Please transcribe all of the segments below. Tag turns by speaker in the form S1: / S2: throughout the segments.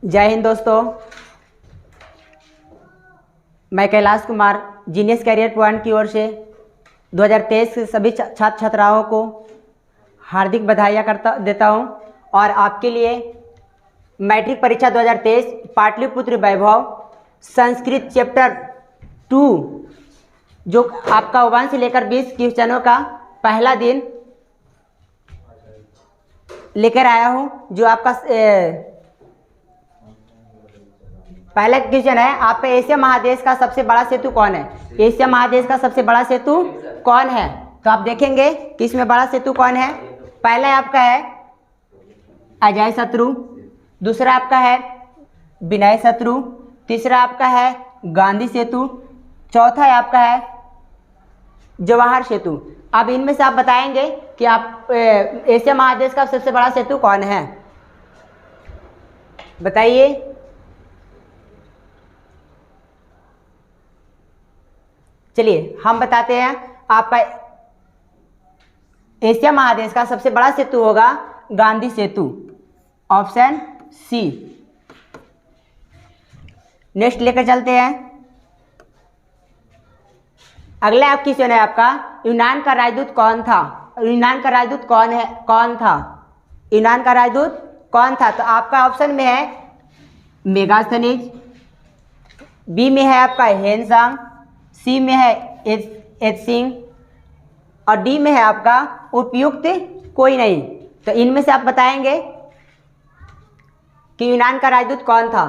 S1: जय हिंद दोस्तों, मैं Kailash Kumar genius career point की ओर से 2023 के सभी छात्र छात्राओं को हार्दिक बधाइयाँ देता हूं और आपके लिए मैट्रिक परीक्षा 2023 पाटलिपुत्र वैभव संस्कृत चैप्टर 2 जो आपका 1 से लेकर 20 क्वेश्चनों का पहला दिन लेकर आया हूं। जो आपका पहला क्वेश्चन है, आपका एशिया महादेश का सबसे बड़ा सेतु कौन है? एशिया महादेश का सबसे बड़ा सेतु कौन है? तो आप देखेंगे कि इसमें बड़ा सेतु कौन है। पहला आपका है अजय शत्रु, दूसरा आपका है विनय शत्रु, तीसरा आपका है गांधी सेतु, चौथा है आपका है जवाहर सेतु। अब इनमें से आप बताएंगे कि आप एशिया महादेश का सबसे बड़ा सेतु कौन है, बताइए। चलिए हम बताते हैं। आपका एशिया महादेश का सबसे बड़ा सेतु होगा गांधी सेतु, ऑप्शन सी। नेक्स्ट लेकर चलते हैं। अगला आप क्वेश्चन है आपका, यूनान का राजदूत कौन था? यूनान का राजदूत कौन था? यूनान का राजदूत कौन था? तो आपका ऑप्शन में है मेगास्थनीज, बी में है आपका हेनसांग, सी में है एत्सिंग और डी में है आपका उपयुक्त कोई नहीं। तो इनमें से आप बताएंगे कि यूनान का राजदूत कौन था।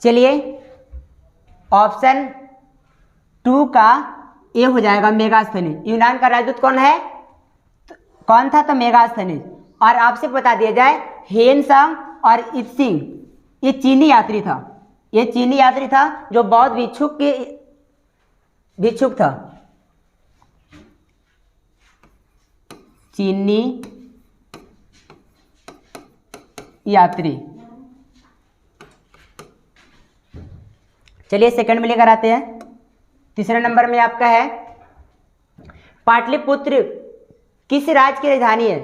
S1: चलिए ऑप्शन 2 का ए हो जाएगा मेगास्थनीज। यूनान का राजदूत कौन था? तो मेगास्थनीज। और आपसे बता दिया जाए हेनसांग और इत्सिंग ये चीनी यात्री था। ये चीनी यात्री था जो बौद्ध भिक्षुक था। चीनी यात्री। चलिए सेकंड में लेकर आते हैं। तीसरे नंबर में आपका है पाटलिपुत्र किस राज्य की राजधानी है?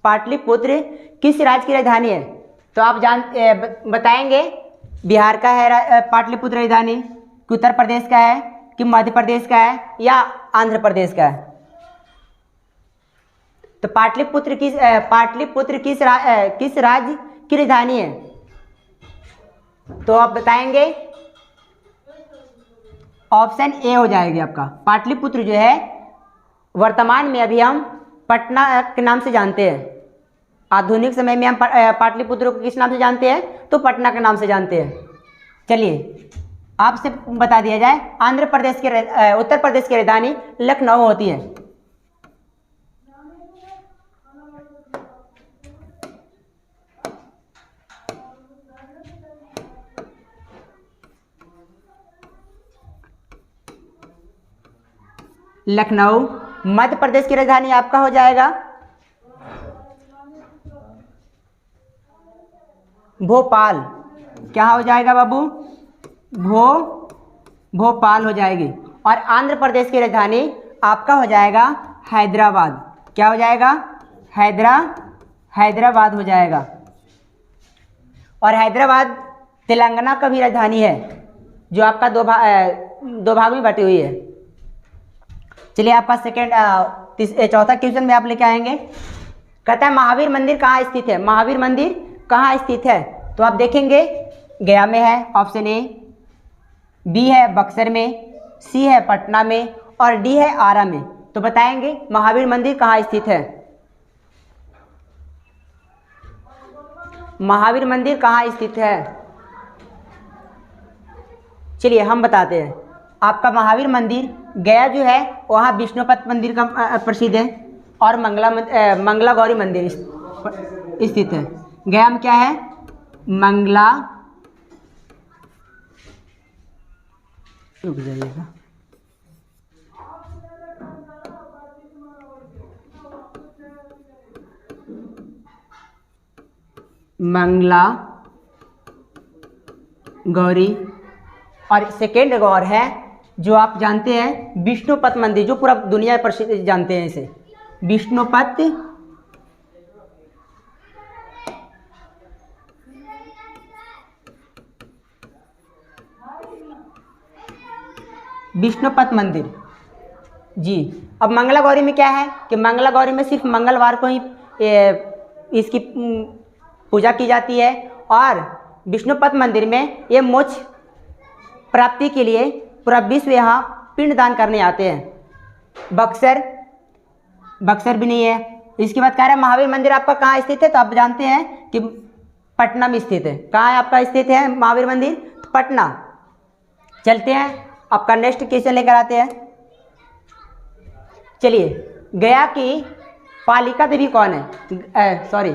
S1: पाटलिपुत्र किस राज्य की राजधानी है? तो आप बताएंगे बिहार का है पाटलिपुत्र राजधानी, कि उत्तर प्रदेश का है, कि मध्य प्रदेश का है या आंध्र प्रदेश का है। तो पाटलिपुत्र किस राज्य की राजधानी है? तो आप बताएंगे ऑप्शन ए हो जाएगी आपका। पाटलिपुत्र जो है वर्तमान में अभी हम पटना के नाम से जानते हैं। आधुनिक समय में हम पाटलिपुत्र को किस नाम से जानते हैं? तो पटना के नाम से जानते हैं। चलिए आपसे बता दिया जाए उत्तर प्रदेश की राजधानी लखनऊ होती है। लखनऊ। मध्य प्रदेश की राजधानी आपका हो जाएगा भोपाल। क्या हो जाएगा बाबू? भोपाल हो जाएगी। और आंध्र प्रदेश की राजधानी आपका हो जाएगा हैदराबाद। क्या हो जाएगा? हैदराबाद हो जाएगा। और हैदराबाद तेलंगाना का भी राजधानी है जो आपका दो भाग में बटी हुई है। चलिए आपका चौथा क्वेश्चन में आप लेके आएंगे। कहता है महावीर मंदिर कहाँ स्थित है? महावीर मंदिर कहाँ स्थित है? तो आप देखेंगे गया में है, ऑप्शन ए, बी है बक्सर में, सी है पटना में और डी है आरा में। तो बताएंगे महावीर मंदिर कहाँ स्थित है? महावीर मंदिर कहाँ स्थित है? चलिए हम बताते हैं। आपका महावीर मंदिर गया जो है वहाँ विष्णुपद मंदिर का प्रसिद्ध है और मंगला गौरी मंदिर स्थित है। गया में क्या है? मंगला, रुक जाइएगा, मंगला गौरी। और सेकेंड गौर है जो आप जानते हैं विष्णुपद मंदिर, जो पूरा दुनिया प्रसिद्ध जानते हैं इसे। विष्णुपत विष्णुपत मंदिर जी। अब मंगला गौरी में क्या है कि मंगला गौरी में सिर्फ मंगलवार को ही इसकी पूजा की जाती है, और विष्णुपत मंदिर में ये मोक्ष प्राप्ति के लिए पूरा विश्व यहाँ पिंडदान करने आते हैं। बक्सर भी नहीं है। इसके बाद कह रहा है महावीर मंदिर आपका कहाँ स्थित है, तो आप जानते हैं कि पटना में स्थित है। कहाँ है आपका स्थित है महावीर मंदिर, तो पटना। चलते हैं आपका नेक्स्ट क्वेश्चन लेकर आते हैं। चलिए, गया की पालिका देवी कौन है, सॉरी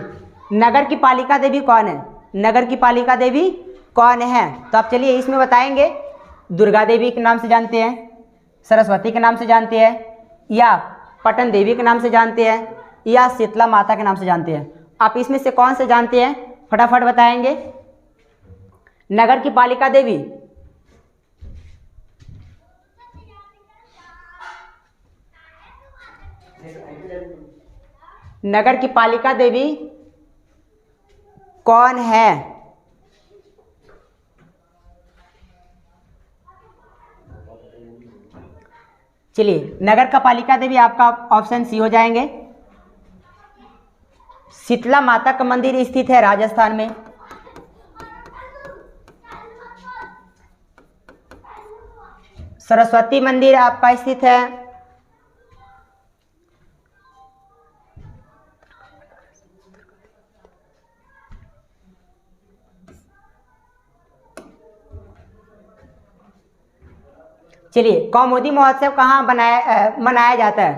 S1: नगर की पालिका देवी कौन है, नगर की पालिका देवी कौन है, तो आप चलिए इसमें बताएंगे। दुर्गा देवी के नाम से जानते हैं, सरस्वती के नाम से जानते हैं, या पटन देवी के नाम से जानते हैं, या शीतला माता के नाम से जानते हैं। आप इसमें से कौन से जानते हैं फटाफट बताएंगे। नगर की पालिका देवी, नगर की पालिका देवी कौन है, चलिए नगर का पालिका देवी आपका ऑप्शन सी हो जाएंगे। शीतला माता का मंदिर स्थित है राजस्थान में। सरस्वती मंदिर आपका स्थित है चलिए, कौमुदी महोत्सव कहाँ मनाया जाता है,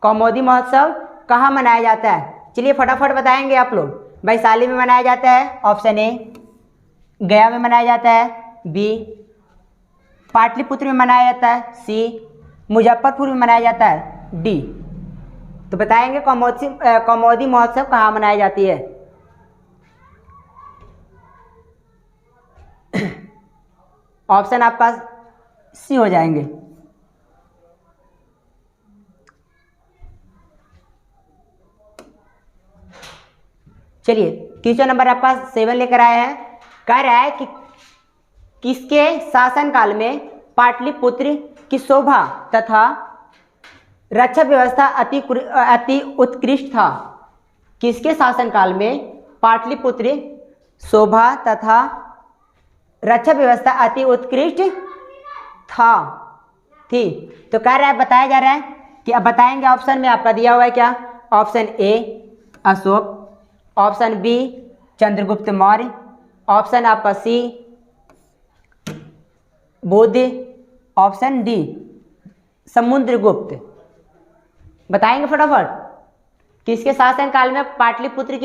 S1: कौमुदी महोत्सव कहाँ मनाया जाता है, चलिए फटाफट बताएंगे आप लोग। वैशाली में मनाया जाता है, ऑप्शन ए। गया में मनाया जाता है, बी। पाटलिपुत्र में मनाया जाता है, सी। मुजफ्फरपुर में मनाया जाता है, डी। तो बताएंगे कौमुदी महोत्सव कहाँ मनाई जाती है। ऑप्शन आपका सी हो जाएंगे। चलिए क्वेश्चन नंबर आपका 7 लेकर आए हैं। कह रहा है कि किसके शासनकाल में पाटलिपुत्र की शोभा तथा रक्षा व्यवस्था अति उत्कृष्ट था। किसके शासनकाल में पाटलिपुत्र शोभा तथा रक्षा व्यवस्था अति उत्कृष्ट थी। तो कह रहा है, बताया जा रहा है कि अब बताएंगे। ऑप्शन में आपका दिया हुआ है क्या, option A Ashoka, option B Chandragupta Maurya, option आपका C Buddha, option D Samudragupta. बताएंगे फटाफट किसके शासनकाल में पाटलिपुत्र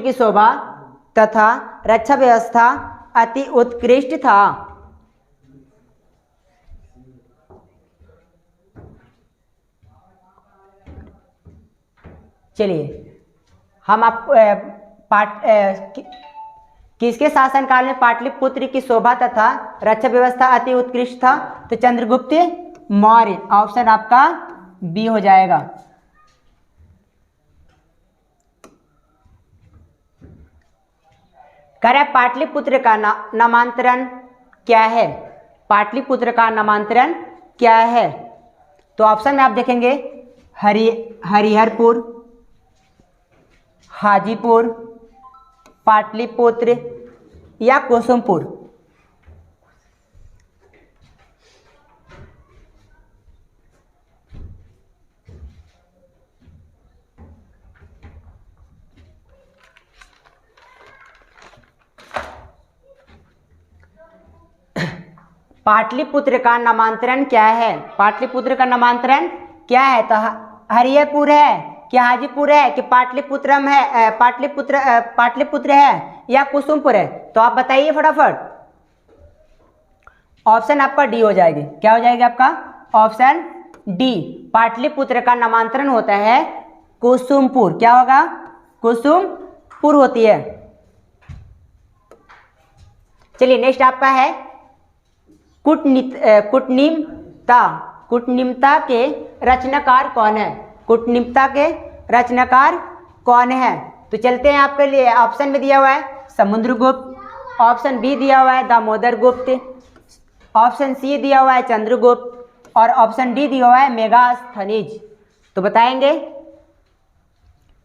S1: की शोभा तथा रक्षा व्यवस्था अति उत्कृष्ट था। चलिए हम आप किसके शासनकाल में पाटलिपुत्र की शोभा तथा रक्षा व्यवस्था अति उत्कृष्ट था, तो चंद्रगुप्त मौर्य। ऑप्शन आपका बी हो जाएगा। कह रहा है पाटलिपुत्र का नामांतरण क्या है, पाटलिपुत्र का नामांतरण क्या है, तो ऑप्शन में आप देखेंगे हरिहरपुर, हाजीपुर, पाटलिपुत्र या कुसुमपुर। पाटलिपुत्र का नामांतरण क्या है, पाटलिपुत्र का नामांतरण क्या है, तो हरिहरपुर है कि हाजीपुर है कि पाटलिपुत्रम है, पाटलिपुत्र है या कुसुमपुर है, तो आप बताइए फटाफट। ऑप्शन आपका डी हो जाएगी। क्या हो जाएगा आपका, ऑप्शन डी पाटलिपुत्र का नामांतरण होता है कुसुमपुर। क्या होगा, कुसुमपुर होती है। चलिए नेक्स्ट आपका है कूटनीतिकता कूटनीतिमता के रचनाकार कौन है? कूटनीतिमता के रचनाकार कौन है? तो चलते हैं, आपके लिए ऑप्शन में दिया हुआ है समुद्रगुप्त, ऑप्शन बी दिया हुआ है दामोदर गुप्त, ऑप्शन सी दिया हुआ है चंद्रगुप्त और ऑप्शन डी दिया हुआ है मेगास्थनीज। तो बताएंगे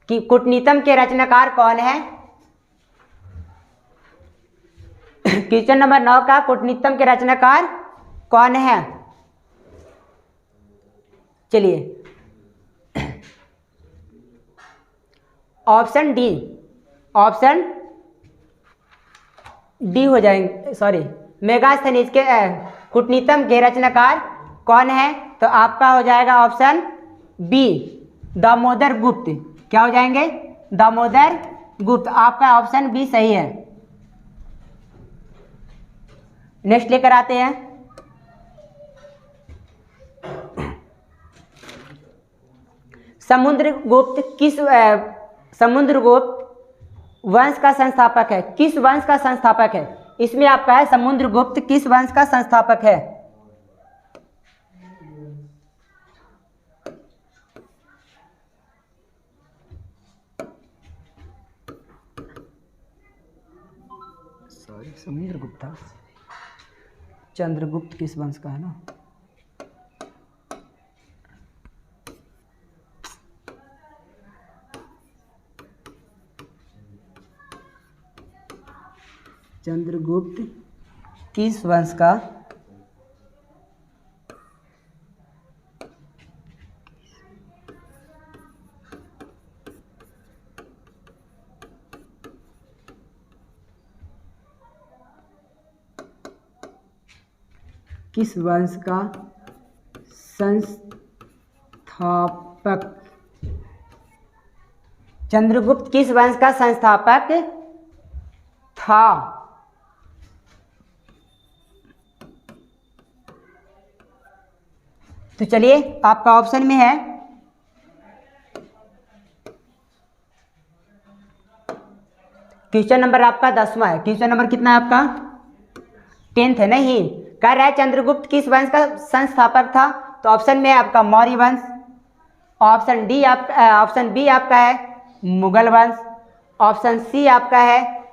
S1: कि कूटनीतिम के रचनाकार कौन है? क्वेश्चन नंबर 9 का कूटनीतिम के रचनाकार कौन है? चलिए ऑप्शन डी हो जाएंगे, सॉरी, मेगास्थनीज के कूटनीतिम के रचनाकार कौन है? तो आपका हो जाएगा ऑप्शन बी दामोदर गुप्त। क्या हो जाएंगे? दामोदर गुप्त। आपका ऑप्शन बी सही है। नेक्स्ट लेकर आते हैं, समुद्रगुप्त वंश का संस्थापक है, किस वंश का संस्थापक है? इसमें आपका है समुद्रगुप्त किस वंश का संस्थापक है? सॉरी, समुद्रगुप्त था, चंद्रगुप्त किस वंश का है ना। चंद्रगुप्त किस वंश का संस्थापक? चंद्रगुप्त किस वंश का संस्थापक था? तो चलिए, आपका ऑप्शन में है क्वेश्चन नंबर आपका 10वां है। क्वेश्चन नंबर कितना है आपका? 10th है। नहीं, कह रहा है चंद्रगुप्त किस वंश का संस्थापक था, तो ऑप्शन में है आपका मौर्य वंश, ऑप्शन बी आपका है मुगल वंश, ऑप्शन सी आपका है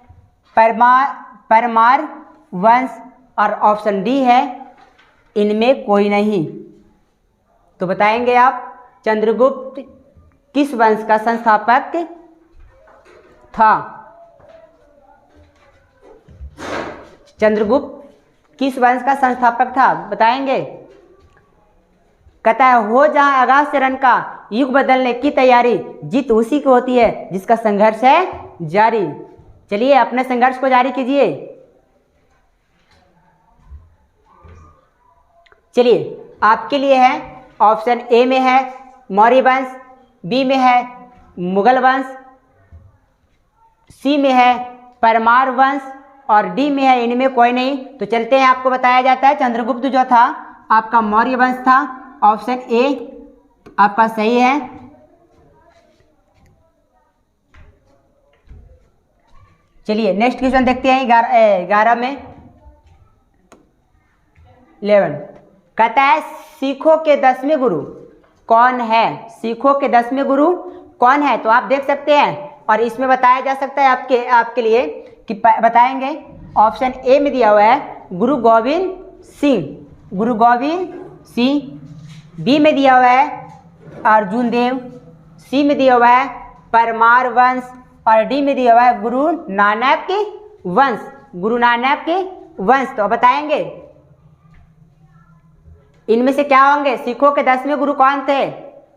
S1: परमार वंश और ऑप्शन डी है इनमें कोई नहीं। तो बताएंगे आप चंद्रगुप्त किस वंश का संस्थापक था? चंद्रगुप्त किस वंश का संस्थापक था, बताएंगे? कहता है हो जहां आगाज से रन का युग बदलने की तैयारी, जीत उसी को होती है जिसका संघर्ष है जारी। चलिए, अपने संघर्ष को जारी कीजिए। चलिए, आपके लिए है ऑप्शन ए में है मौर्य वंश, बी में है मुगल वंश, सी में है परमार वंश और डी में है इनमें कोई नहीं। तो चलते हैं, आपको बताया जाता है चंद्रगुप्त जो था आपका मौर्य वंश था। ऑप्शन ए आपका सही है। चलिए नेक्स्ट क्वेश्चन देखते हैं 11 में 11 कहता है सिखों के 10वें गुरु कौन है? सिखों के 10वें गुरु कौन है? तो आप देख सकते हैं और इसमें बताया जा सकता है आपके लिए कि बताएंगे। ऑप्शन ए में दिया हुआ है गुरु गोविंद सिंह, गुरु गोविंद सिंह, बी में दिया हुआ है अर्जुन देव, सी में दिया हुआ है परमार वंश और डी में दिया हुआ है गुरु नानक के वंश, गुरु नानक के वंश। तो बताएंगे इनमें से क्या होंगे? सिखों के 10वें गुरु कौन थे?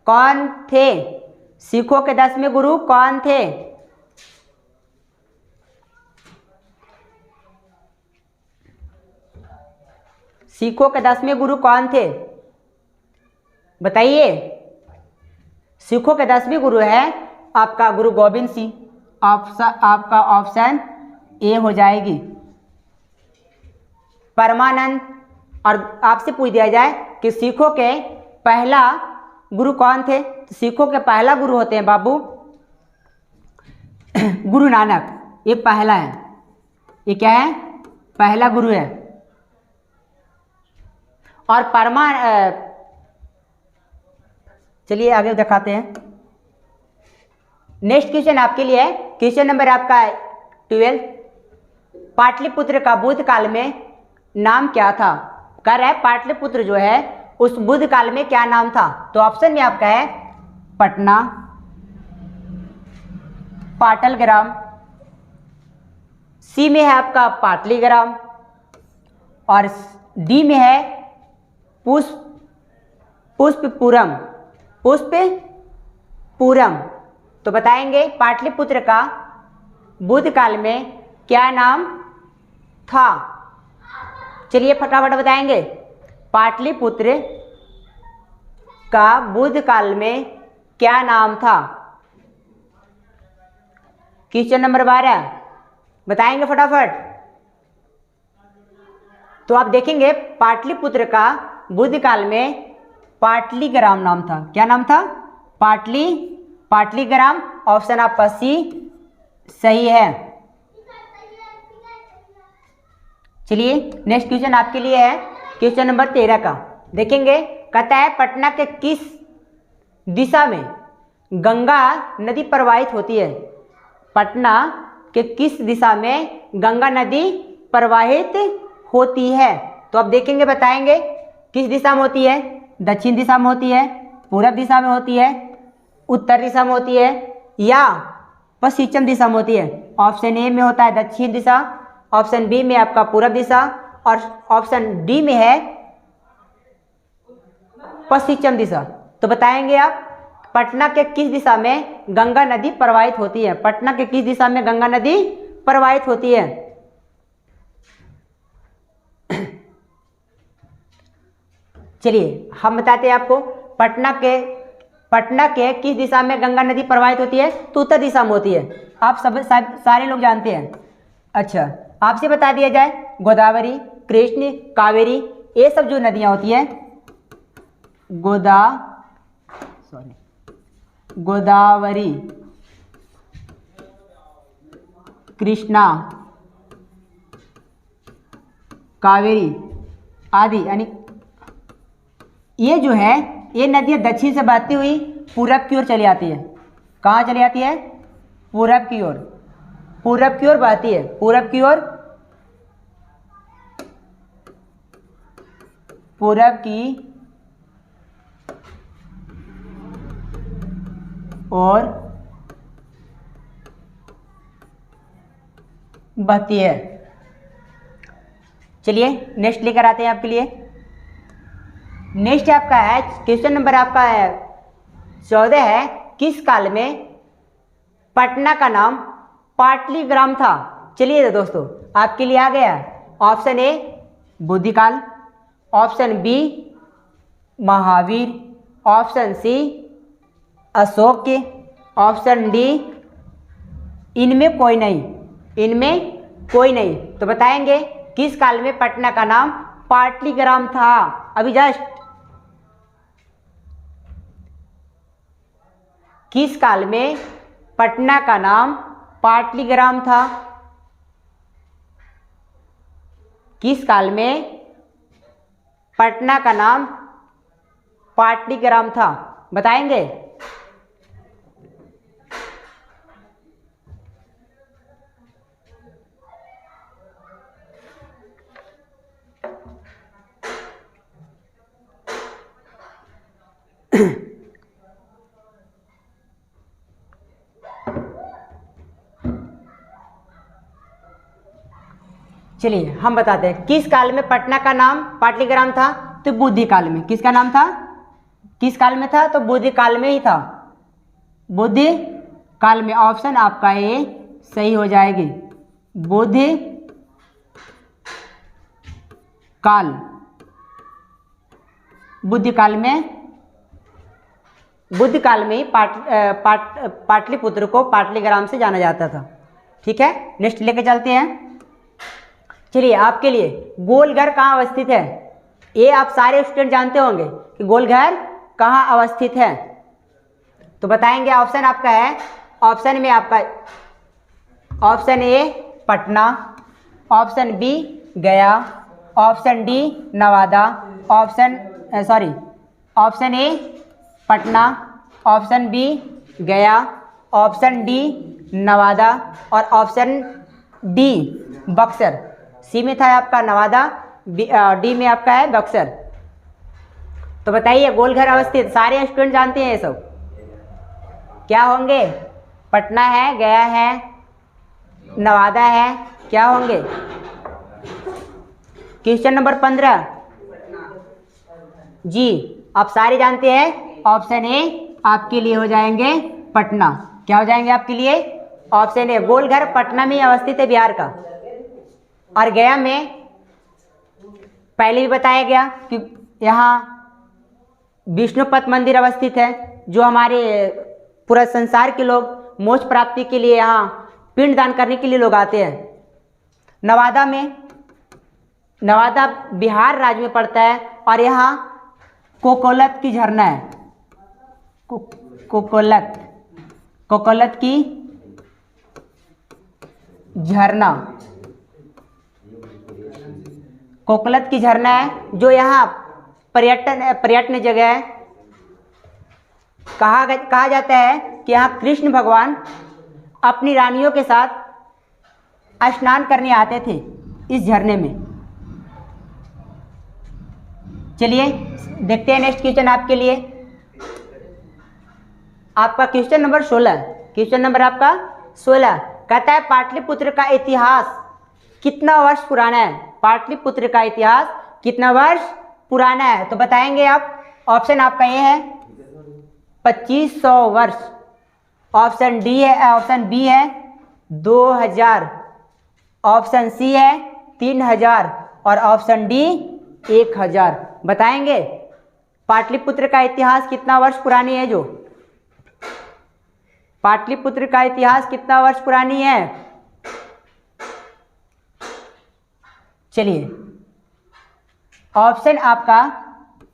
S1: कौन थे सिखों के 10वें गुरु कौन थे? सिखों के 10वें गुरु कौन थे? बताइए। सिखों के 10वें गुरु है आपका गुरु गोविंद सिंह। आपका ऑप्शन ए हो जाएगी। परमानंद। और आपसे पूछ दिया जाए कि सिखों के पहला गुरु कौन थे? तो सिखों के पहला गुरु होते हैं बाबू गुरु नानक। ये पहला है, ये क्या है? पहला गुरु है। और चलिए आगे दिखाते हैं। नेक्स्ट क्वेश्चन आपके लिए है, क्वेश्चन नंबर आपका 12। पाटलिपुत्र का बुद्ध काल में नाम क्या था? कर है पाटलिपुत्र जो है उस बुद्ध काल में क्या नाम था? तो ऑप्शन में आपका है पटना, पाटलग्राम, सी में है आपका पाटलीग्राम और डी में है पुष्पपुरम। पुष्पपुरम। तो बताएंगे पाटलिपुत्र का बुद्ध काल में क्या नाम था? चलिए फटाफट बताएंगे। पाटलिपुत्र का बुद्ध काल में क्या नाम था? क्वेश्चन नंबर 12 बताएंगे फटाफट। तो आप देखेंगे पाटलिपुत्र का बुद्ध काल में पाटलीग्राम नाम था। क्या नाम था? पाटलीग्राम। ऑप्शन आपका सी सही है। चलिए नेक्स्ट क्वेश्चन आपके लिए है क्वेश्चन नंबर 13 का। देखेंगे कहता है पटना के किस दिशा में गंगा नदी प्रवाहित होती है? पटना के किस दिशा में गंगा नदी प्रवाहित होती है? तो आप देखेंगे बताएंगे किस दिशा में होती है। दक्षिण दिशा में होती है, पूरब दिशा में होती है, उत्तर दिशा में होती है या पश्चिम दिशा में होती है? ऑप्शन ए में होता है दक्षिण दिशा, ऑप्शन बी में आपका पूरब दिशा और ऑप्शन डी में है पश्चिम दिशा। तो बताएंगे आप पटना के किस दिशा में गंगा नदी प्रवाहित होती है? पटना के किस दिशा में गंगा नदी प्रवाहित होती है? चलिए हम बताते हैं आपको। पटना के किस दिशा में गंगा नदी प्रवाहित होती है? तो उत्तर दिशा में होती है। आप सब सारे लोग जानते हैं। अच्छा आपसे बता दिया जाए, गोदावरी, कृष्ण, कावेरी, ये सब जो नदियां होती हैं गोदावरी, कृष्णा, कावेरी आदि, यानी ये जो है ये नदियाँ दक्षिण से बहती हुई पूरब की ओर चली आती है। कहाँ चली आती है? पूरब की ओर। पूरब की ओर बहती है, पूरब की ओर, पूरब की और बहती है। चलिए नेक्स्ट लेकर आते हैं आपके लिए। नेक्स्ट आपका है क्वेश्चन नंबर आपका है 14 है, किस काल में पटना का नाम पाटलीग्राम था? चलिए दोस्तों आपके लिए आ गया ऑप्शन ए बुद्ध काल, option B Mahavir, option C Ashoka के, ऑप्शन डी इनमें कोई नहीं। इनमें कोई नहीं। तो बताएंगे किस काल में पटना का नाम पाटलीग्राम था? अभी जस्ट किस काल में पटना का नाम पाटलीग्राम था? किस काल में पटना का नाम पाटलीग्राम था? बताएंगे। चलिए हम बताते हैं किस काल में पटना का नाम पाटलीग्राम था। तो बुद्ध काल में। किसका नाम था? किस काल में था? तो बुद्ध काल में ही था। बुद्ध काल में। ऑप्शन आपका ये सही हो जाएगी। बुद्ध काल। बुद्ध काल में। बुद्ध काल में ही पाटलिपुत्र को पाटलीग्राम से जाना जाता था। ठीक है नेक्स्ट लेके चलते हैं। चलिए आपके लिए गोलघर कहाँ अवस्थित है? ये आप सारे स्टूडेंट जानते होंगे कि गोलघर कहाँ अवस्थित है। तो बताएंगे ऑप्शन आपका है, ऑप्शन में आपका option A Patna, option B Gaya, option D Nawada, option A Patna, option B Gaya, option D Nawada और ऑप्शन डी बक्सर। सी में था आपका नवादा, डी में आपका है बक्सर। तो बताइए गोलघर अवस्थित, सारे स्टूडेंट जानते हैं ये सब क्या होंगे? पटना है, गया है, नवादा है, क्या होंगे? क्वेश्चन नंबर 15 जी, आप सारे जानते हैं ऑप्शन ए आपके लिए हो जाएंगे पटना। क्या हो जाएंगे आपके लिए? Option A. गोलघर पटना में अवस्थित है बिहार का। और गया में पहले भी बताया गया कि यहाँ विष्णुपद मंदिर अवस्थित है, जो हमारे पूरा संसार के लोग मोक्ष प्राप्ति के लिए यहाँ पिंड दान करने के लिए लोग आते हैं। नवादा में, नवादा बिहार राज्य में पड़ता है और यहाँ कोकोलत की झरना है। कोकोलत की झरना, कोकोलत की झरना है जो यहाँ पर्यटन जगह है। कहा जाता है कि यहाँ कृष्ण भगवान अपनी रानियों के साथ स्नान करने आते थे इस झरने में। चलिए देखते हैं नेक्स्ट क्वेश्चन आपके लिए। आपका क्वेश्चन नंबर 16, क्वेश्चन नंबर आपका 16 कहता है पाटलिपुत्र का इतिहास कितना वर्ष पुराना है? पाटलिपुत्र का इतिहास कितना वर्ष पुराना है? तो बताएंगे आप। ऑप्शन आपका ये है 2500 वर्ष, ऑप्शन डी है, ऑप्शन बी है 2000, ऑप्शन सी है 3000 और ऑप्शन डी 1000। बताएंगे पाटलिपुत्र का इतिहास कितना वर्ष पुरानी है? जो पाटलिपुत्र का इतिहास कितना वर्ष पुरानी है? चलिए ऑप्शन आपका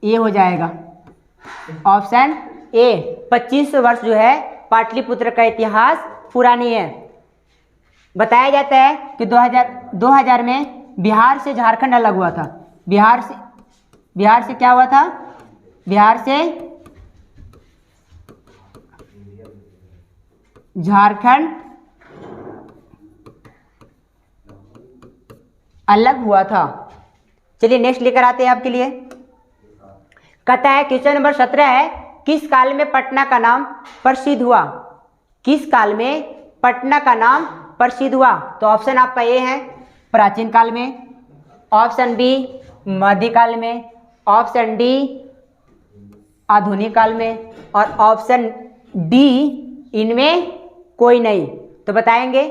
S1: ए हो जाएगा, ऑप्शन ए 2500 वर्ष जो है पाटलिपुत्र का इतिहास पुरानी है। बताया जाता है कि 2000 में बिहार से झारखंड अलग हुआ था। बिहार से क्या हुआ था? बिहार से झारखंड अलग हुआ था। चलिए नेक्स्ट लेकर आते हैं आपके लिए। कहता है क्वेश्चन नंबर 17 है किस काल में पटना का नाम प्रसिद्ध हुआ? किस काल में पटना का नाम प्रसिद्ध हुआ? तो ऑप्शन आपका ये है प्राचीन काल में, ऑप्शन बी मध्यकाल में, ऑप्शन डी आधुनिक काल में और ऑप्शन डी इनमें कोई नहीं। तो बताएंगे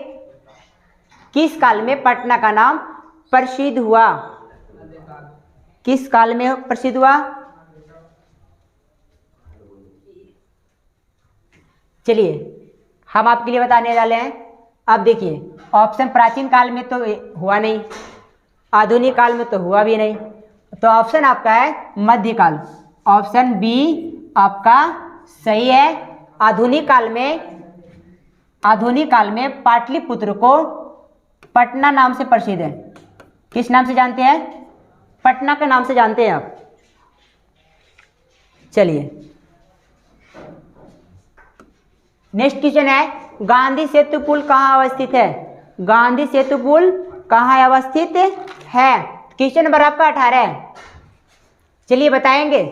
S1: किस काल में पटना का नाम प्रसिद्ध हुआ? किस काल में प्रसिद्ध हुआ? चलिए हम आपके लिए बताने वाले हैं। अब देखिए ऑप्शन प्राचीन काल में तो हुआ नहीं, आधुनिक काल में तो हुआ भी नहीं, तो ऑप्शन आपका है मध्यकाल, ऑप्शन बी आपका सही है। आधुनिक काल में पाटलिपुत्र को पटना नाम से प्रसिद्ध है। किस नाम से जानते हैं? पटना के नाम से जानते हैं आप। चलिए नेक्स्ट क्वेश्चन है गांधी सेतु पुल कहाँ अवस्थित है? गांधी सेतु पुल कहाँ अवस्थित है? क्वेश्चन नंबर आपका 18 है। चलिए बताएंगे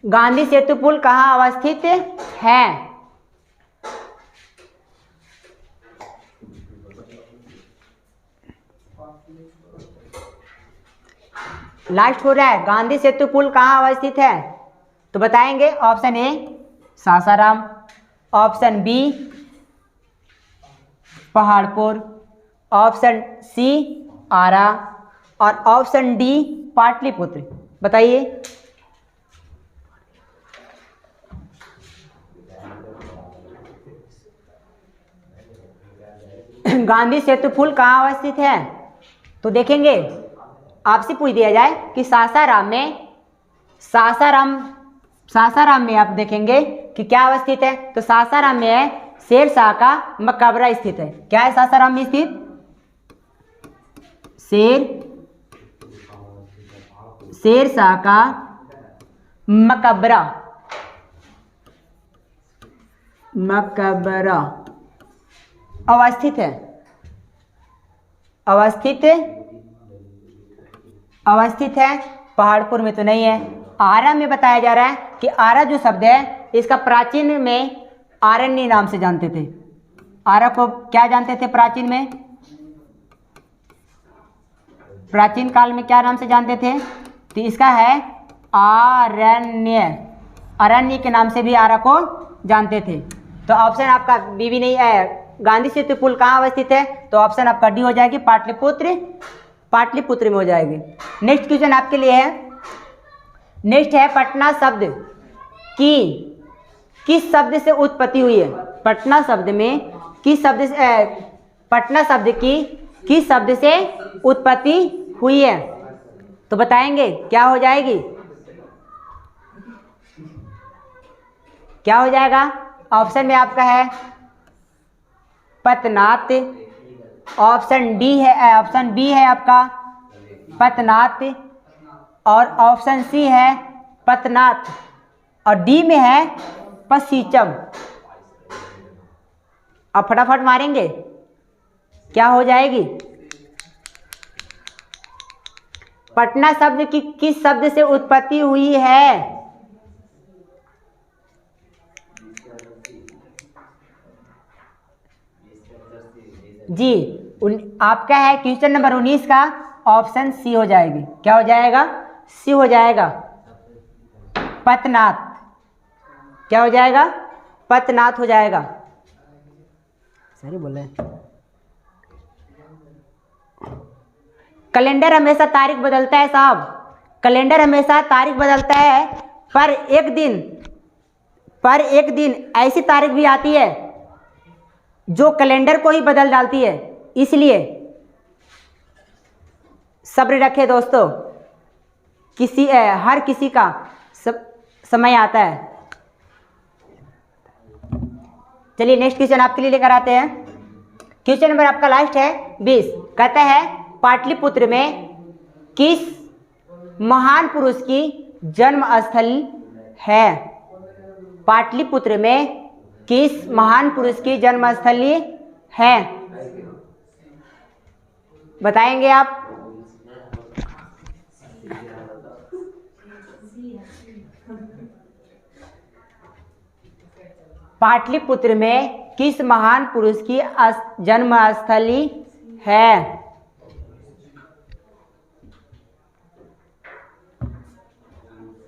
S1: गांधी सेतु पुल कहाँ अवस्थित है? लास्ट हो रहा है, गांधी सेतु पुल कहाँ अवस्थित है? तो बताएंगे option A Sasaram, option B Paharpur, option C Arrah और ऑप्शन डी पाटलिपुत्र। बताइए गांधी सेतु पुल कहाँ अवस्थित है? तो देखेंगे आपसे पूछ दिया जाए कि सासाराम में आप देखेंगे कि क्या अवस्थित है, तो सासाराम में है शेरशाह का मकबरा स्थित है। क्या है सासाराम में स्थित? शेरशाह का मकबरा मकबरा अवस्थित है, अवस्थित है, पहाड़पुर में तो नहीं है। आरा में बताया जा रहा है कि आरा जो शब्द है इसका प्राचीन में आरण्य नाम से जानते थे। आरा को क्या जानते थे प्राचीन में? प्राचीन काल में क्या नाम से जानते थे? तो इसका है आरण्य, अरण्य के नाम से भी आरा को जानते थे। तो ऑप्शन आपका बी भी नहीं है। गांधी सेतु पुल कहाँ अवस्थित है? तो ऑप्शन आपका डी हो जाएगी, पाटलिपुत्र, पाटलिपुत्र में हो जाएगी। नेक्स्ट क्वेश्चन आपके लिए है, नेक्स्ट है पटना शब्द की किस शब्द से उत्पत्ति हुई है? पटना शब्द में किस शब्द से पटना शब्द की किस शब्द से उत्पत्ति हुई है? तो बताएंगे क्या हो जाएगी, क्या हो जाएगा? ऑप्शन में आपका है पतनात, ऑप्शन डी है, ऑप्शन बी है आपका पतनात, और ऑप्शन सी है पतनात, और डी में है पसीचम। अब फटाफट मारेंगे, क्या हो जाएगी? पटना शब्द की किस शब्द से उत्पत्ति हुई है? जी आपका है क्वेश्चन नंबर 19 का ऑप्शन सी हो जाएगी। क्या हो जाएगा? सी हो जाएगा, पतनात। क्या हो जाएगा? पतनात हो जाएगा। सही बोल रहे। कैलेंडर हमेशा तारीख बदलता है साहब, कैलेंडर हमेशा तारीख बदलता है, पर एक दिन ऐसी तारीख भी आती है जो कैलेंडर को ही बदल डालती है। इसलिए सब्र रखे दोस्तों, हर किसी का समय आता है। चलिए नेक्स्ट क्वेश्चन आपके लिए लेकर आते हैं। क्वेश्चन नंबर आपका लास्ट है 20। कहता है पाटलिपुत्र में किस महान पुरुष की जन्मस्थल है? पाटलिपुत्र में किस महान पुरुष की जन्मस्थली है? बताएंगे आप? पाटलिपुत्र में किस महान पुरुष की जन्मस्थली है?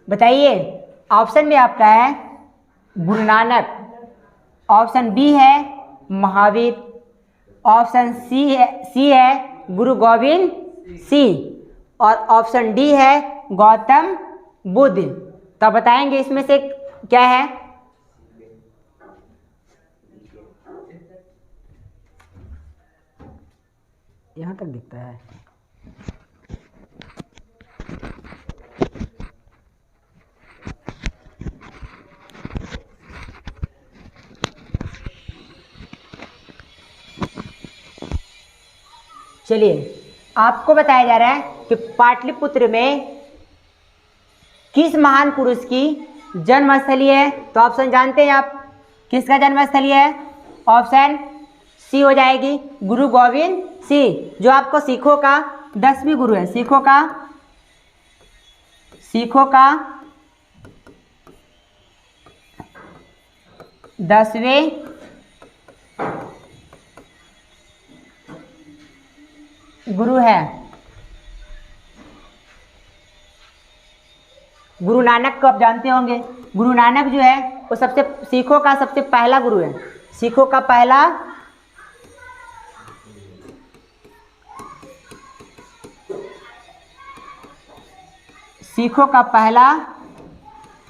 S1: बताइए। ऑप्शन में आपका है गुरु नानक, ऑप्शन बी है महावीर, ऑप्शन सी है गुरु गोविंद सिंह, और ऑप्शन डी है गौतम बुद्ध। तो बताएंगे इसमें से क्या है? यहाँ तक दिखता है। चलिए आपको बताया जा रहा है कि पाटलिपुत्र में किस महान पुरुष की जन्मस्थली है। तो ऑप्शन जानते हैं आप, किसका जन्मस्थली है? ऑप्शन सी हो जाएगी गुरु गोविंद सिंह, जो आपको सिखों का 10वीं गुरु है। सिखों का 10वें गुरु है। गुरु नानक को आप जानते होंगे। गुरु नानक जो है वो सिखों का सबसे पहला गुरु है। सिखों का पहला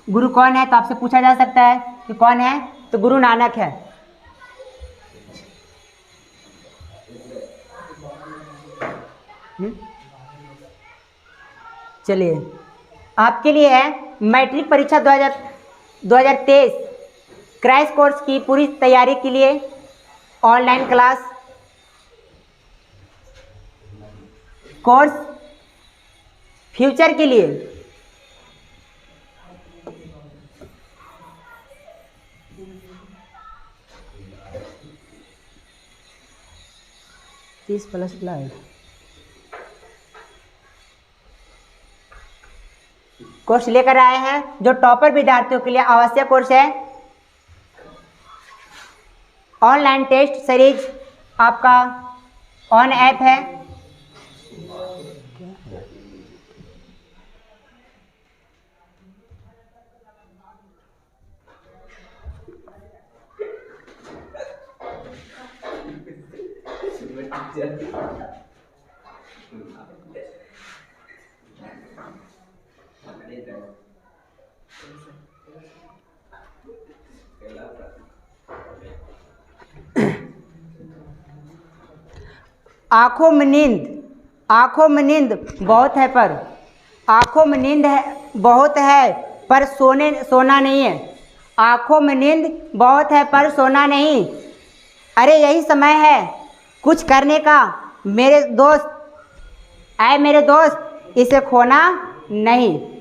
S1: गुरु कौन है? तो आपसे पूछा जा सकता है कि कौन है, तो गुरु नानक है। चलिए आपके लिए है मैट्रिक परीक्षा 2023 क्रैश कोर्स की पूरी तैयारी के लिए ऑनलाइन क्लास कोर्स फ्यूचर के लिए 30 प्लस लाइव कोर्स लेकर आए हैं जो टॉपर विद्यार्थियों के लिए आवश्यक कोर्स है। ऑनलाइन टेस्ट सीरीज आपका ऑन ऐप है। आंखों में नींद बहुत है पर आंखों में नींद है बहुत है पर सोना नहीं है। आंखों में नींद बहुत है पर सोना नहीं। अरे यही समय है कुछ करने का मेरे दोस्त, इसे खोना नहीं।